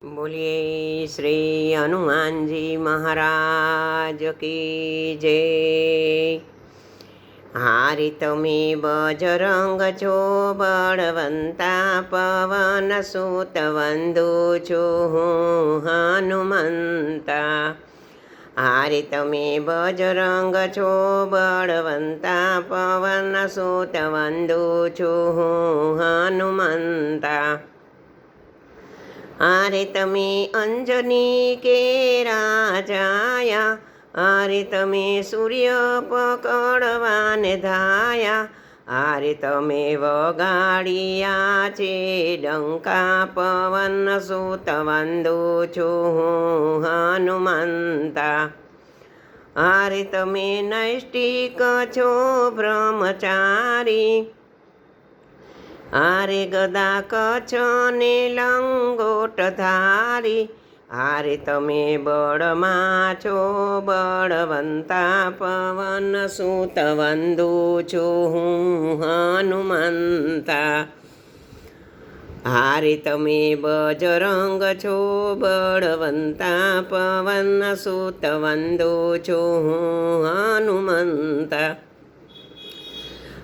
बोलिए श्री हनुमान जी महाराज की जय। हारी तमे बजरंग छो बळवंता पवन सुत वंदु छो हूँ हनुमंता। हारी तमे बजरंग छो बळवंता पवन सुत वंदु छो हूँ हनुमंता। आरे तमे अंजनी के राजाया, आरे तमे सूर्य पकड़वाने धाया। आरे तमे वगाड़िया छे डंका पवन सुत वंदु छो हूँ हनुमंता। आरे तमे नैष्टिक छो ब्रह्मचारी, आरे गदा कछ ने लंगोट धारी। आरे तमे बळमा छो बळवंता पवन सुत वंदु छो हूँ हनुमंता। आरे तमे बजरंग छो बळवंता पवन सुत वंदु छो हूँ हनुमंता।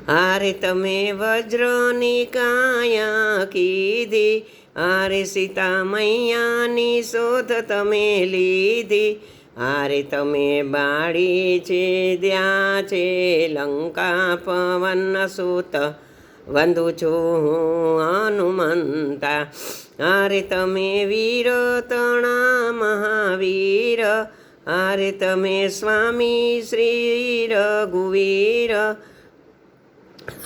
आरे तमे वज्रनी काया कीधी, आरे सीता मैयानी शोध तमे लीधी। आरे तमे बाड़ी छेद्या छे लंका पवन सुत वंदु छो हूँ हनुमंता। आरे तमे वीर तणा महावीर, आरे तमे स्वामी श्री रघुवीर।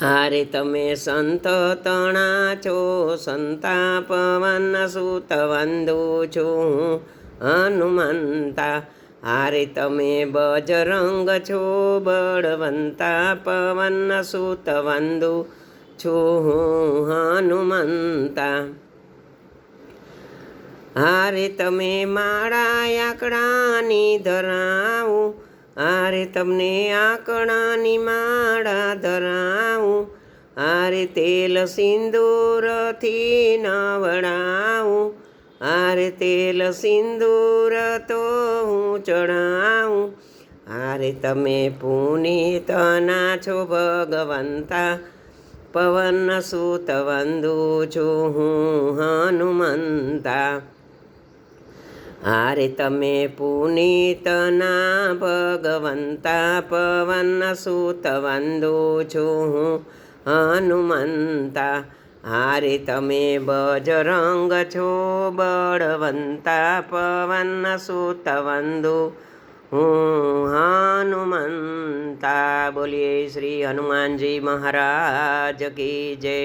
आरे तमे संत तणा छो संता पवन सुत वंदु छो हूँ हनुमंता। आरे तमे बजरंग छो बळवंता पवन सुत वंदु छो हूँ हनुमंता। आरे तमे माळा आकड़ानी धरावू, आरे तमने आकड़ानी माळा धरावू। आरे तेल सिंदूर थी नवड़ावू, आरे तेल सिंदूर तो हूँ चढ़ावू। आरे तमे पुनीतना छो भगवंता पवन सुत वंदु छो हूँ हनुमंता। आरे तमे पुनीतना भगवंता पवन सुत वंदु छो हूँ हनुमंता। आरे तमे बजरंग छो बळवंता पवन सुत वंदु हूँ हनुमंता। बोलिए श्री हनुमान जी महाराज की जय।